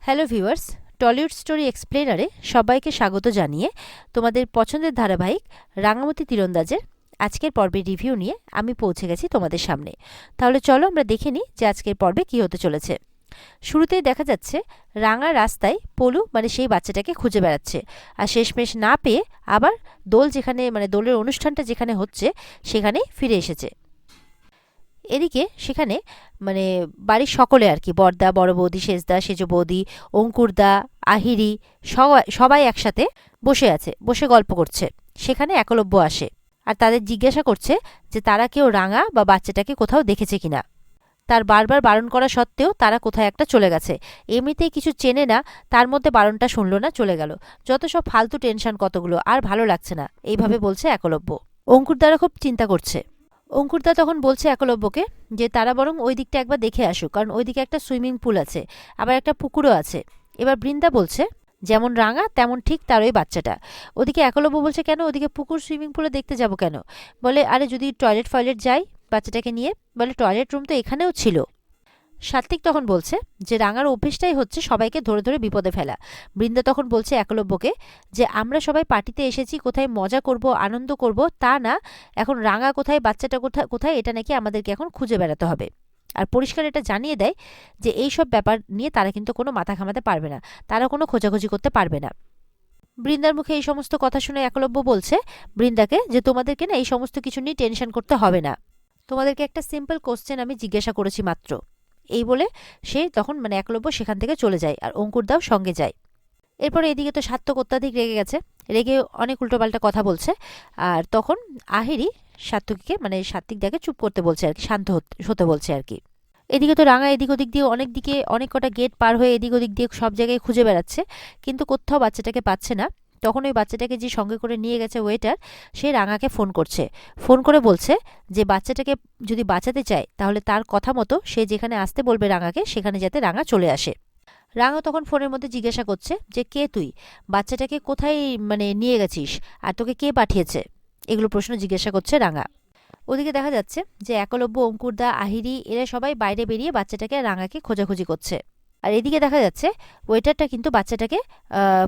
Hello viewers, Tollywood story এক্সপ্লেনারে সবাইকে স্বাগত জানিয়ে তোমাদের পছন্দের ধারাবাহিক রাঙামতি তীরন্দাজের আজকের পর্বের রিভিউ নিয়ে আমি পৌঁছে গেছি তোমাদের সামনে। তাহলে চলো আমরা দেখে নিই যে আজকের পর্বে কী হতে চলেছে। শুরুতেই দেখা যাচ্ছে রাঙা রাস্তায় পলু সেই বাচ্চাটাকে খুঁজে বেড়াচ্ছে, আর শেষমেশ না পেয়ে আবার দোল যেখানে দোলের অনুষ্ঠানটা যেখানে হচ্ছে সেখানেই ফিরে এসেছে। এদিকে সেখানে বাড়ির সকলে আর কি, বড়দা, বড় বৌদি, সেজদা, সেজ বৌদি, অঙ্কুরদা, আহিরি সবাই একসাথে বসে আছে, বসে গল্প করছে। সেখানে একলব্য আসে আর তাদের জিজ্ঞাসা করছে যে তারা কেউ রাঙা বা বাচ্চাটাকে কোথাও দেখেছে কিনা। তার বারবার বারণ করা সত্ত্বেও তারা কোথায় একটা চলে গেছে। এমনিতেই কিছু চেনে না, তার মধ্যে বারণটা শুনলো না, চলে গেল। যত সব ফালতু টেনশন কতগুলো, আর ভালো লাগছে না, এইভাবে বলছে একলব্য। অঙ্কুরদারা খুব চিন্তা করছে। অঙ্কুরদা তখন বলছে একলব্যকে যে তারা বরং ওই দিকটা একবার দেখে আসুক, কারণ ওইদিকে একটা সুইমিং পুল আছে, আবার একটা পুকুরও আছে। এবার বৃন্দা বলছে যেমন রাঙা তেমন ঠিক তার ওই বাচ্চাটা। ওদিকে একলব্য বলছে কেন ওদিকে পুকুর সুইমিং পুলে দেখতে যাব কেন? বলে আরে যদি টয়লেট ফয়লেট যাই বাচ্চাটাকে নিয়ে। বলে টয়লেট রুম তো এখানেও ছিল। সাত্ত্বিক তখন বলছে যে রাঙার অভ্যেসটাই হচ্ছে সবাইকে ধরে ধরে বিপদে ফেলা। বৃন্দা তখন বলছে একলব্যকে যে আমরা সবাই পার্টিতে এসেছি কোথায় মজা করব, আনন্দ করব, তা না, এখন রাঙা কোথায় বাচ্চাটা কোথায় কোথায় এটা নাকি আমাদেরকে এখন খুঁজে বেড়াতে হবে। আর পরিষ্কার এটা জানিয়ে দেয় যে এই সব ব্যাপার নিয়ে তারা কিন্তু কোনো মাথা ঘামাতে পারবে না, তারা কোনো খোঁজাখুঁজি করতে পারবে না। বৃন্দার মুখে এই সমস্ত কথা শুনে একলব্য বলছে বৃন্দাকে যে তোমাদেরকে না এই সমস্ত কিছু নিয়ে টেনশন করতে হবে না, তোমাদেরকে একটা সিম্পল কোশ্চেন আমি জিজ্ঞাসা করেছি মাত্র। এই বলে সে তখন একলব্য সেখান থেকে চলে যায়, আর অঙ্কুরদাও সঙ্গে যায়। এরপরে এদিকে তো সাত্ত্বিক অত্যাধিক রেগে গেছে, রেগে অনেক উল্টোপাল্টা কথা বলছে। আর তখন আহিরি সাত্ত্বিককে সাত্ত্বিকদাকে চুপ করতে বলছে আর কি, শান্ত হতে বলছে আর কি। এদিকে তো রাঙা এদিক ওদিক দিয়ে অনেক কটা গেট পার হয়ে এদিক ওদিক দিয়ে সব জায়গায় খুঁজে বেড়াচ্ছে, কিন্তু কোথাও বাচ্চাটাকে পাচ্ছে না। তখন ওই বাচ্চাটাকে যে সঙ্গে করে নিয়ে গেছে ওয়েটার, সে রাঙাকে ফোন করছে। ফোন করে বলছে যে বাচ্চাটাকে যদি বাঁচাতে চায় তাহলে তার কথা মতো সে যেখানে আসতে বলবে রাঙাকে, সেখানে যাতে রাঙা চলে আসে। রাঙা তখন ফোনের মধ্যে জিজ্ঞাসা করছে যে কে তুই, বাচ্চাটাকে কোথায় নিয়ে গেছিস, আর তোকে কে পাঠিয়েছে, এগুলো প্রশ্ন জিজ্ঞাসা করছে রাঙা। ওদিকে দেখা যাচ্ছে যে একলব্য, অঙ্কুরদা, আহিরি এরা সবাই বাইরে বেরিয়ে বাচ্চাটাকে রাঙাকে খোঁজাখুঁজি করছে। আর এদিকে দেখা যাচ্ছে ওয়েটারটা কিন্তু বাচ্চাটাকে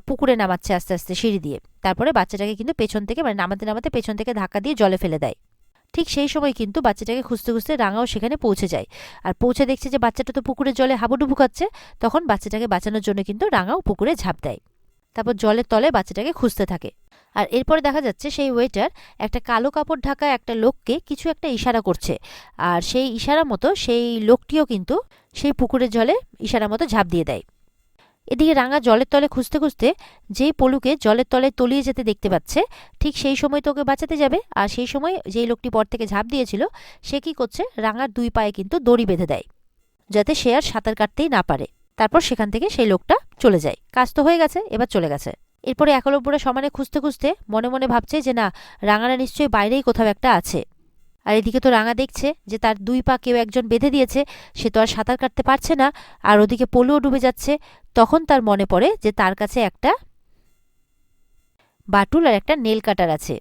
পুকুরে নামাচ্ছে আস্তে আস্তে সিঁড়ি দিয়ে। তারপরে বাচ্চাটাকে কিন্তু পেছন থেকে নামাতে নামাতে পেছন থেকে ধাক্কা দিয়ে জলে ফেলে দেয়। ঠিক সেই সময় কিন্তু বাচ্চাটাকে খুঁজতে খুঁজতে রাঙাও সেখানে পৌঁছে যায়। আর পৌঁছে দেখছে যে বাচ্চাটা তো পুকুরের জলে হাবুডুবু খাচ্ছে। তখন বাচ্চাটাকে বাঁচানোর জন্য কিন্তু রাঙাও পুকুরে ঝাঁপ দেয়। তারপর জলের তলে বাচ্চাটাকে খুঁজতে থাকে। আর এরপরে দেখা যাচ্ছে সেই ওয়েটার একটা কালো কাপড় ঢাকা একটা লোককে কিছু একটা ইশারা করছে, আর সেই ইশারা মতো সেই লোকটিও কিন্তু সেই পুকুরের জলে ইশারা মতো ঝাঁপ দিয়ে দেয়। এদিকে রাঙা জলের তলে খুঁজতে খুঁজতে যেই পলুকে জলের তলায় তলিয়ে যেতে দেখতে পাচ্ছে, ঠিক সেই সময় তোকে বাঁচাতে যাবে। আর সেই সময় যেই লোকটি পর থেকে ঝাঁপ দিয়েছিল সে কি করছে, রাঙার দুই পায়ে কিন্তু দড়ি বেঁধে দেয় যাতে সে আর সাঁতার কাটতেই না পারে। তারপর সেখান থেকে সেই লোকটা চলে যায়। কাজ তো হয়ে গেছে, এবার চলে গেছে। এরপরে একলব্যরা সমানে খুঁজতে খুঁজতে মনে মনে ভাবছে যে না, রাঙারা নিশ্চয়ই বাইরেই কোথাও একটা আছে। আর এদিকে তো রাঙা দেখছে যে তার দুই পা কেউ একজন বেঁধে দিয়েছে, সে তো আর সাঁতার কাটতে পারছে না, আর ওদিকে পলুও ডুবে যাচ্ছে। তখন তার মনে পড়ে যে তার কাছে একটা বাটুল আর একটা নেল কাটার আছে,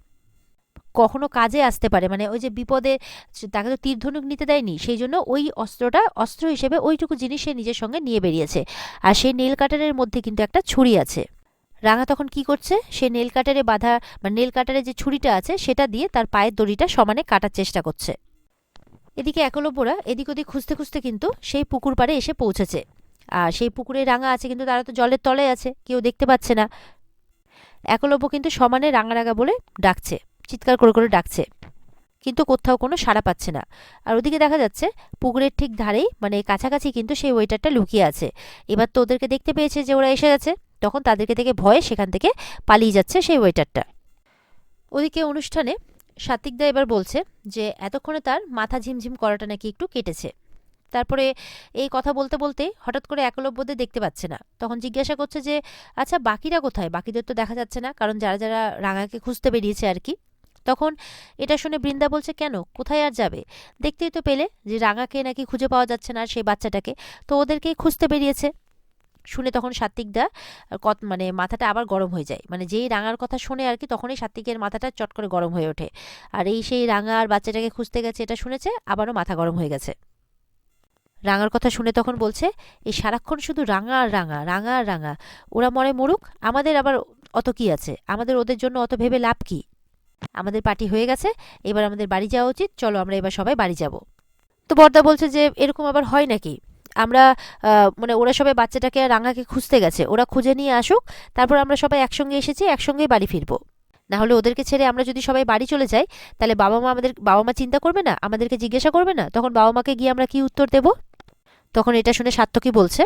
কখনো কাজে আসতে পারে। ওই যে বিপদে তাকে তো তীর ধনুক নিতে দেয়নি, সেই জন্য ওই অস্ত্র হিসেবে ওইটুকু জিনিস সে নিজের সঙ্গে নিয়ে বেরিয়েছে। আর সেই নেল কাটারের মধ্যে কিন্তু একটা ছুরি আছে। রাঙা তখন কি করছে, সে নেল কাটারে বাঁধা নেল কাটারে যে ছুরিটা আছে সেটা দিয়ে তার পায়ের দড়িটা সমানে কাটার চেষ্টা করছে। এদিকে একলব্যরা এদিক ওদিক খুঁজতে খুঁজতে কিন্তু সেই পুকুর পাড়ে এসে পৌঁছেছে। আর সেই পুকুরে রাঙা আছে, কিন্তু তারা তো জলের তলে আছে, কেউ দেখতে পাচ্ছে না। একলব্য কিন্তু সমানে রাঙা রাঙা বলে ডাকছে, চিৎকার করে করে ডাকছে, কিন্তু কোথাও কোনো সাড়া পাচ্ছে না। আর ওদিকে দেখা যাচ্ছে পুকুরের ঠিক ধারেই কাছাকাছি কিন্তু সেই ওয়েটারটা লুকিয়ে আছে। এবার তো ওদেরকে দেখতে পেয়েছে যে ওরা এসে গেছে, তখন তাদেরকে দেখে ভয়ে সেখান থেকে পালিয়ে যাচ্ছে সেই ওয়েটারটা। ওদিকে অনুষ্ঠানে সাত্ত্বিকদা এবার বলছে যে এতক্ষণে তার মাথা ঝিমঝিম করাটা নাকি একটু কেটেছে। তারপরে এই কথা বলতে বলতে হঠাৎ করে একলব্যদের দেখতে পাচ্ছে না। তখন জিজ্ঞাসা করছে যে আচ্ছা বাকিরা কোথায়, বাকিদের তো দেখা যাচ্ছে না, কারণ যারা যারা রাঙাকে খুঁজতে বেরিয়েছে আর কি। তখন এটা শুনে বৃন্দা বলছে কেন, কোথায় আর যাবে, দেখতেই তো পেলে যে রাঙাকে নাকি খুঁজে পাওয়া যাচ্ছে না, সেই বাচ্চাটাকে তো ওদেরকেই খুঁজতে বেরিয়েছে। শুনে তখন সাত্ত্বিকদা মাথাটা আবার গরম হয়ে যায়, যেই রাঙার কথা শুনে আর কি, তখনই সাত্ত্বিকের মাথাটা চট করে গরম হয়ে ওঠে। আর সেই রাঙা আর বাচ্চাটাকে খুঁজতে গেছে এটা শুনেছে, আবারও মাথা গরম হয়ে গেছে। রাঙার কথা শুনে তখন বলছে, এই সারাক্ষণ শুধু রাঙা আর রাঙা, রাঙা আর রাঙা, ওরা মরে মরুক, আমাদের আবার অত কি আছে, আমাদের ওদের জন্য অত ভেবে লাভ কি? আমাদের পার্টি হয়ে গেছে, এবার আমাদের বাড়ি যাওয়া উচিত, চলো আমরা এবার সবাই বাড়ি যাব। তো বড়দা বলছে যে এরকম আবার হয় নাকি? আমরা মানে ওরা সবাই বাচ্চাটাকে আর রাঙাকে খুঁজতে গেছে, ওরা খুঁজে নিয়ে আসুক, তারপর আমরা সবাই একসঙ্গে এসেছি, একসঙ্গেই বাড়ি ফিরবো। না হলে ওদেরকে ছেড়ে আমরা যদি সবাই বাড়ি চলে যাই, তাহলে বাবা মা চিন্তা করবে না, আমাদেরকে জিজ্ঞাসা করবে না, তখন বাবা মাকে গিয়ে আমরা কি উত্তর দেব? তখন এটা শুনে সাত্তকী বলছে,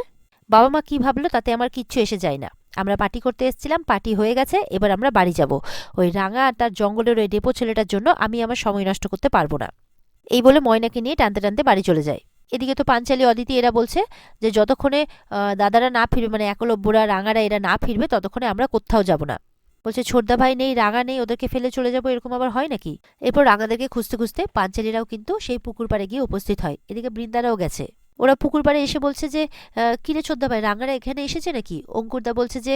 বাবা মা কি ভাবলো তাতে আমার কিচ্ছু এসে যায় না, আমরা পার্টি করতে এসেছিলাম, পার্টি হয়ে গেছে, এবার আমরা বাড়ি যাব। ওই রাঙা আর তার জঙ্গলের ওই ডেপো ছেলেটার জন্য আমি আমার সময় নষ্ট করতে পারবো না। এই বলে ময়নাকে নিয়ে টানতে টানতে বাড়ি চলে যায়। এদিকে তো পাঞ্চালি, অদিতি এরা বলছে যে যতক্ষণে দাদারা না ফিরবে, মানে একলব্যরা রাঙারা এরা না ফিরবে, ততক্ষণে আমরা কোথাও যাব না। বলছে ছোটদা ভাই নেই, রাঙা নেই, ওদেরকে ফেলে চলে যাবো, এরকম আবার হয় নাকি? এরপর রাঙাদেরকে খুঁজতে খুঁজতে পাঞ্চালিরাও কিন্তু সেই পুকুর পাড়ে গিয়ে উপস্থিত হয়। এদিকে বৃন্দারাও গেছে। ওরা পুকুর পাড়ে এসে বলছে যে কিরে ছোটদা ভাই, রাঙারা এখানে এসেছে নাকি? অঙ্কুরদা বলছে যে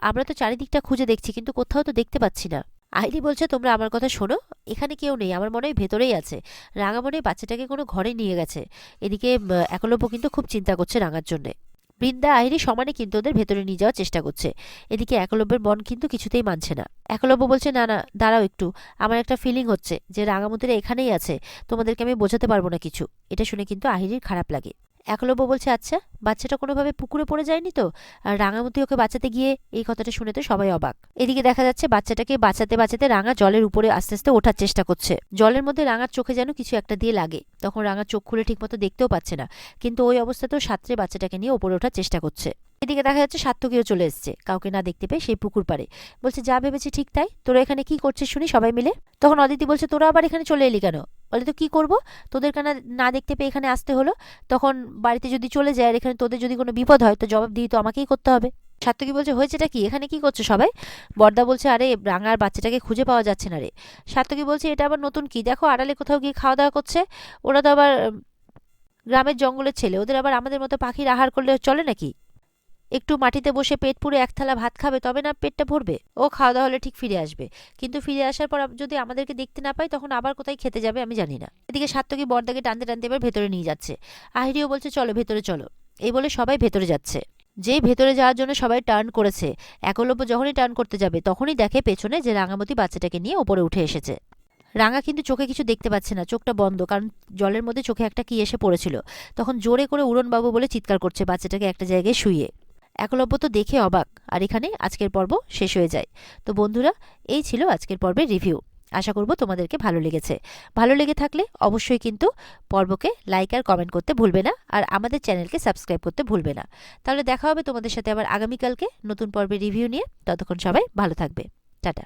আমরা তো চারিদিকটা খুঁজে দেখছি, কিন্তু কোথাও তো দেখতে পাচ্ছি না। আইরি বলছে, তোমরা আমার কথা শোনো, এখানে কেউ নেই, আমার মনে হয় ভেতরেই আছে। রাঙা মনে হয় বাচ্চাটাকে কোনো ঘরে নিয়ে গেছে। এদিকে একলব্য কিন্তু খুব চিন্তা করছে রাঙার জন্যে। বৃন্দা আইরি সমানে কিন্তু ওদের ভেতরে নিয়ে যাওয়ার চেষ্টা করছে। এদিকে একলব্যের মন কিন্তু কিছুতেই মানছে না। একলব্য বলছে, না না, দাঁড়াও একটু, আমার একটা ফিলিং হচ্ছে যে রাঙামতিরা এখানেই আছে, তোমাদেরকে আমি বোঝাতে পারবো না কিছু। এটা শুনে কিন্তু আহিরির খারাপ লাগে। একলব্য বলছে, আচ্ছা বাচ্চাটা কোনোভাবে পুকুরে পড়ে যায়নি তো? আর রাঙামতি ওকে বাঁচাতে গিয়ে, এই কথাটা শুনে তো সবাই অবাক। এদিকে দেখা যাচ্ছে বাচ্চাটাকে বাঁচাতে বাঁচাতে রাঙা জলের উপরে আস্তে আস্তে ওঠার চেষ্টা করছে। জলের মধ্যে রাঙার চোখে যেন কিছু একটা দিয়ে লাগে, তখন রাঙা চোখ খুলে ঠিকমতো দেখতেও পাচ্ছে না, কিন্তু ওই অবস্থাতেও সাঁতরে বাচ্চাটাকে নিয়ে উপরে ওঠার চেষ্টা করছে। এদিকে দেখা যাচ্ছে সাত্তকীও চলে এসছে, কাউকে না দেখতে পেয়ে সেই পুকুর পাড়ে। বলছে, যা ভেবেছি ঠিক তাই, তোরা এখানে কি করছিস শুনি সবাই মিলে? তখন অদিতি বলছে, তোরা আবার এখানে চলে এলি কেন? বলে, তো কি করব, তোদের কেন না দেখতে পেয়ে এখানে আসতে হলো? তখন বাড়িতে যদি চলে যায় আর এখানে তোদের যদি কোনো বিপদ হয়, তো জবাব দিয়ে তো আমাকেই করতে হবে। সাত্তকী বলছে, হয়েছেটা কি, এখানে কি করছো সবাই? বড়দা বলছে, আরে রাঙার বাচ্চাটাকে খুঁজে পাওয়া যাচ্ছে না রে। সাত্তকী বলছে, এটা আবার নতুন কি? দেখো আড়ালে কোথাও গিয়ে খাওয়া দাওয়া করছে, ওরা তো আবার গ্রামের জঙ্গলের ছেলে, ওদের আবার আমাদের মতো পাখির আহার করলে চলে নাকি? একটু মাটিতে বসে পেট পুরে এক থালা ভাত খাবে, তবে না পেটটা ভরবে। ও খাওয়া দাওয়া হলে ঠিক ফিরে আসবে, কিন্তু ফিরে আসার পর যদি আমাদেরকে দেখতে না পাই, তখন আবার কোথায় খেতে যাবে আমি জানি না। এদিকে সাত্তকী বড়দাকে টানতে টানতে এবার ভেতরে নিয়ে যাচ্ছে। আহিরিও বলছে, চলো ভেতরে চলো। এই বলে সবাই ভেতরে যাচ্ছে। যেই ভেতরে যাওয়ার জন্য সবাই টার্ন করেছে, একলব্য যখনই টার্ন করতে যাবে, তখনই দেখে পেছনে যে রাঙামতি বাচ্চাটাকে নিয়ে ওপরে উঠে এসেছে। রাঙা কিন্তু চোখে কিছু দেখতে পাচ্ছে না, চোখটা বন্ধ, কারণ জলের মধ্যে চোখে একটা কি এসে পড়েছিল। তখন জোরে করে উড়নবাবু বলে চিৎকার করছে বাচ্চাটাকে একটা জায়গায় শুইয়ে। একলব্য তো দেখে অবাক। আর এখানে আজকের পর্ব শেষ হয়ে যায়। তো বন্ধুরা, এই ছিল আজকের পর্বের রিভিউ। আশা করব তোমাদেরকে ভালো লেগেছে। ভালো লেগে থাকলে অবশ্যই কিন্তু পর্বকে লাইক আর কমেন্ট করতে ভুলবে না, আর আমাদের চ্যানেলকে সাবস্ক্রাইব করতে ভুলবে না। তাহলে দেখা হবে তোমাদের সাথে আবার আগামীকালকে নতুন পর্বের রিভিউ নিয়ে। ততক্ষণ সবাই ভালো থাকবে। টাটা।